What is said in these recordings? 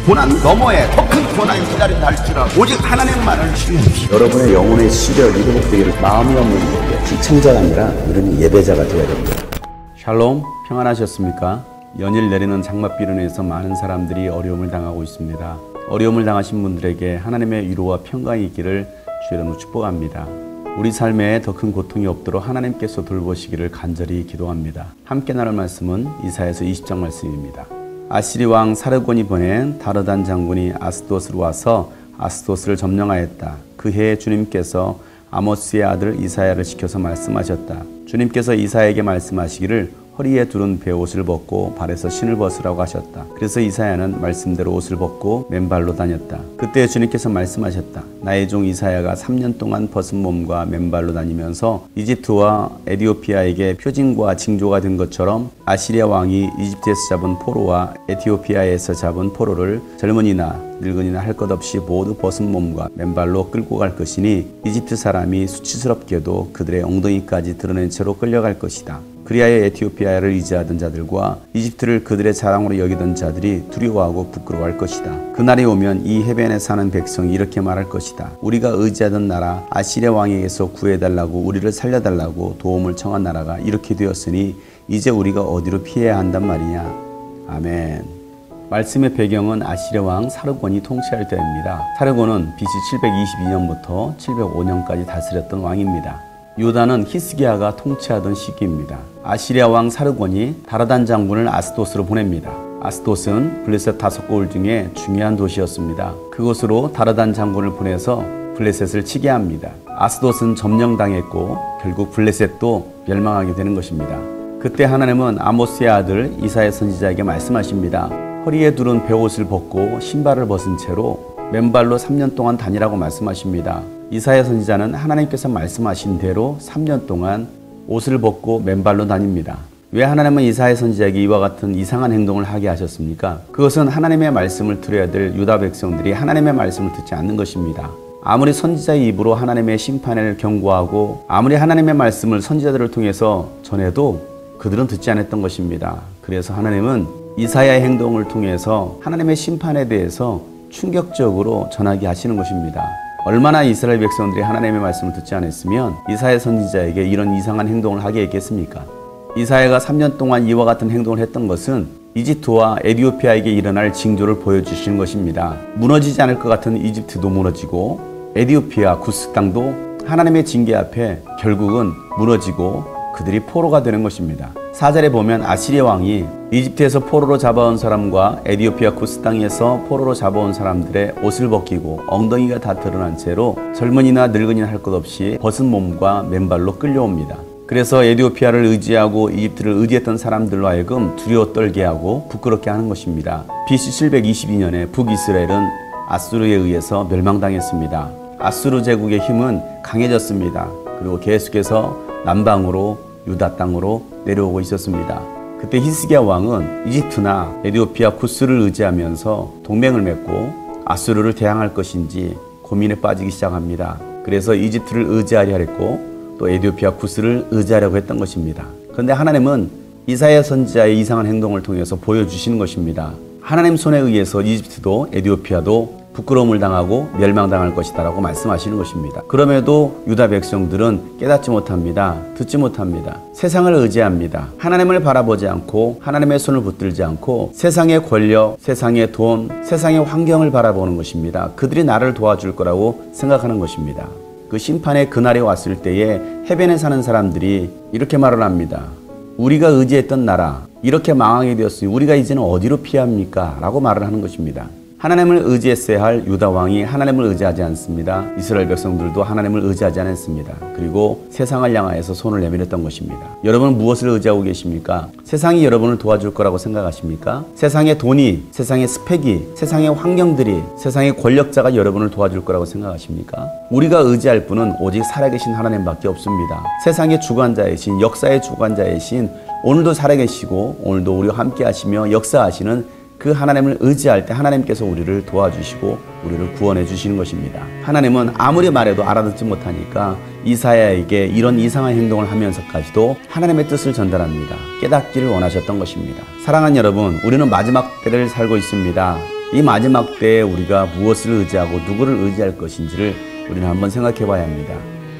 고난 너머에 더 큰 고난이 기다린다 할지라도 오직 하나님만을 신뢰하십시오. 여러분의 영혼의 시력이 회복되기를 마음이 없는 자에게 시청자가 아니라 이런 예배자가 되어야 됩니다. 샬롬, 평안하셨습니까? 연일 내리는 장맛비로 인해서 많은 사람들이 어려움을 당하고 있습니다. 어려움을 당하신 분들에게 하나님의 위로와 평강이 있기를 주의 이름으로 축복합니다. 우리 삶에 더 큰 고통이 없도록 하나님께서 돌보시기를 간절히 기도합니다. 함께 나눌 말씀은 이사야서 20장 말씀입니다. 아시리 왕 사르곤이 보낸 다르단 장군이 아스돗으로 와서 아스돗을 점령하였다. 그 해에 주님께서 아모스의 아들 이사야를 시켜서 말씀하셨다. 주님께서 이사야에게 말씀하시기를 허리에 두른 베옷을 벗고 발에서 신을 벗으라고 하셨다. 그래서 이사야는 말씀대로 옷을 벗고 맨발로 다녔다. 그때 주님께서 말씀하셨다. 나의 종 이사야가 3년 동안 벗은 몸과 맨발로 다니면서 이집트와 에티오피아에게 표징과 징조가 된 것처럼 아시리아 왕이 이집트에서 잡은 포로와 에티오피아에서 잡은 포로를 젊은이나 늙은이나 할 것 없이 모두 벗은 몸과 맨발로 끌고 갈 것이니 이집트 사람이 수치스럽게도 그들의 엉덩이까지 드러낸 채로 끌려갈 것이다. 그리하여 에티오피아를 의지하던 자들과 이집트를 그들의 자랑으로 여기던 자들이 두려워하고 부끄러워할 것이다. 그날이 오면 이 해변에 사는 백성이 이렇게 말할 것이다. 우리가 의지하던 나라 아시리아 왕에게서 구해달라고 우리를 살려달라고 도움을 청한 나라가 이렇게 되었으니 이제 우리가 어디로 피해야 한단 말이냐. 아멘. 말씀의 배경은 아시리아 왕 사르곤이 통치할 때입니다. 사르곤은 BC 722년부터 705년까지 다스렸던 왕입니다. 유다는 히스기야가 통치하던 시기입니다. 아시리아 왕 사르곤이 다르단 장군을 아스돗으로 보냅니다. 아스돗은 블레셋 5고을 중에 중요한 도시였습니다. 그곳으로 다르단 장군을 보내서 블레셋을 치게 합니다. 아스돗은 점령당했고 결국 블레셋도 멸망하게 되는 것입니다. 그때 하나님은 아모스의 아들 이사야 선지자에게 말씀하십니다. 허리에 두른 베옷을 벗고 신발을 벗은 채로 맨발로 3년 동안 다니라고 말씀하십니다. 이사야 선지자는 하나님께서 말씀하신 대로 3년 동안 옷을 벗고 맨발로 다닙니다. 왜 하나님은 이사야 선지자에게 이와 같은 이상한 행동을 하게 하셨습니까? 그것은 하나님의 말씀을 들어야 될 유다 백성들이 하나님의 말씀을 듣지 않는 것입니다. 아무리 선지자의 입으로 하나님의 심판을 경고하고 아무리 하나님의 말씀을 선지자들을 통해서 전해도 그들은 듣지 않았던 것입니다. 그래서 하나님은 이사야의 행동을 통해서 하나님의 심판에 대해서 충격적으로 전하게 하시는 것입니다. 얼마나 이스라엘 백성들이 하나님의 말씀을 듣지 않았으면 이사야 선지자에게 이런 이상한 행동을 하게 했겠습니까? 이사야가 3년 동안 이와 같은 행동을 했던 것은 이집트와 에티오피아에게 일어날 징조를 보여주시는 것입니다. 무너지지 않을 것 같은 이집트도 무너지고 에티오피아 구스 땅도 하나님의 징계 앞에 결국은 무너지고 그들이 포로가 되는 것입니다. 4절에 보면 아시리아 왕이 이집트에서 포로로 잡아온 사람과 에티오피아 구스 땅에서 포로로 잡아온 사람들의 옷을 벗기고 엉덩이가 다 드러난 채로 젊은이나 늙은이나 할 것 없이 벗은 몸과 맨발로 끌려옵니다. 그래서 에티오피아를 의지하고 이집트를 의지했던 사람들로 하여금 두려워 떨게 하고 부끄럽게 하는 것입니다. BC 722년에 북이스라엘은 아수르에 의해서 멸망당했습니다. 아수르 제국의 힘은 강해졌습니다. 그리고 계속해서 남방으로 유다 땅으로 내려오고 있었습니다. 그때 히스기야 왕은 이집트나 에티오피아 쿠스를 의지하면서 동맹을 맺고 아수르를 대항할 것인지 고민에 빠지기 시작합니다. 그래서 이집트를 의지하려 했고 또 에티오피아 쿠스를 의지하려고 했던 것입니다. 그런데 하나님은 이사야 선지자의 이상한 행동을 통해서 보여주시는 것입니다. 하나님 손에 의해서 이집트도 에티오피아도 부끄러움을 당하고 멸망당할 것이다 라고 말씀하시는 것입니다. 그럼에도 유다 백성들은 깨닫지 못합니다. 듣지 못합니다. 세상을 의지합니다. 하나님을 바라보지 않고 하나님의 손을 붙들지 않고 세상의 권력, 세상의 돈, 세상의 환경을 바라보는 것입니다. 그들이 나를 도와줄 거라고 생각하는 것입니다. 그 심판의 그날이 왔을 때에 해변에 사는 사람들이 이렇게 말을 합니다. 우리가 의지했던 나라 이렇게 망하게 되었으니 우리가 이제는 어디로 피합니까? 라고 말을 하는 것입니다. 하나님을 의지했어야 할 유다 왕이 하나님을 의지하지 않습니다. 이스라엘 백성들도 하나님을 의지하지 않았습니다. 그리고 세상을 향하여서 손을 내밀었던 것입니다. 여러분은 무엇을 의지하고 계십니까? 세상이 여러분을 도와줄 거라고 생각하십니까? 세상의 돈이, 세상의 스펙이, 세상의 환경들이, 세상의 권력자가 여러분을 도와줄 거라고 생각하십니까? 우리가 의지할 분은 오직 살아계신 하나님밖에 없습니다. 세상의 주관자이신, 역사의 주관자이신, 오늘도 살아계시고 오늘도 우리와 함께 하시며 역사하시는 그 하나님을 의지할 때 하나님께서 우리를 도와주시고 우리를 구원해 주시는 것입니다. 하나님은 아무리 말해도 알아듣지 못하니까 이사야에게 이런 이상한 행동을 하면서까지도 하나님의 뜻을 전달합니다. 깨닫기를 원하셨던 것입니다. 사랑하는 여러분, 우리는 마지막 때를 살고 있습니다. 이 마지막 때에 우리가 무엇을 의지하고 누구를 의지할 것인지를 우리는 한번 생각해 봐야 합니다.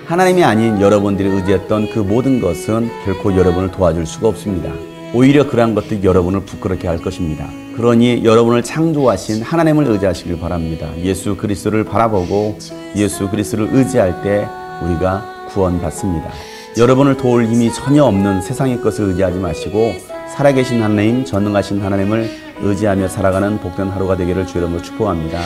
하나님이 아닌 여러분들이 의지했던 그 모든 것은 결코 여러분을 도와줄 수가 없습니다. 오히려 그러한 것들이 여러분을 부끄럽게 할 것입니다. 그러니 여러분을 창조하신 하나님을 의지하시길 바랍니다. 예수 그리스도를 바라보고 예수 그리스도를 의지할 때 우리가 구원받습니다. 여러분을 도울 힘이 전혀 없는 세상의 것을 의지하지 마시고 살아계신 하나님, 전능하신 하나님을 의지하며 살아가는 복된 하루가 되기를 주 이름으로 축복합니다.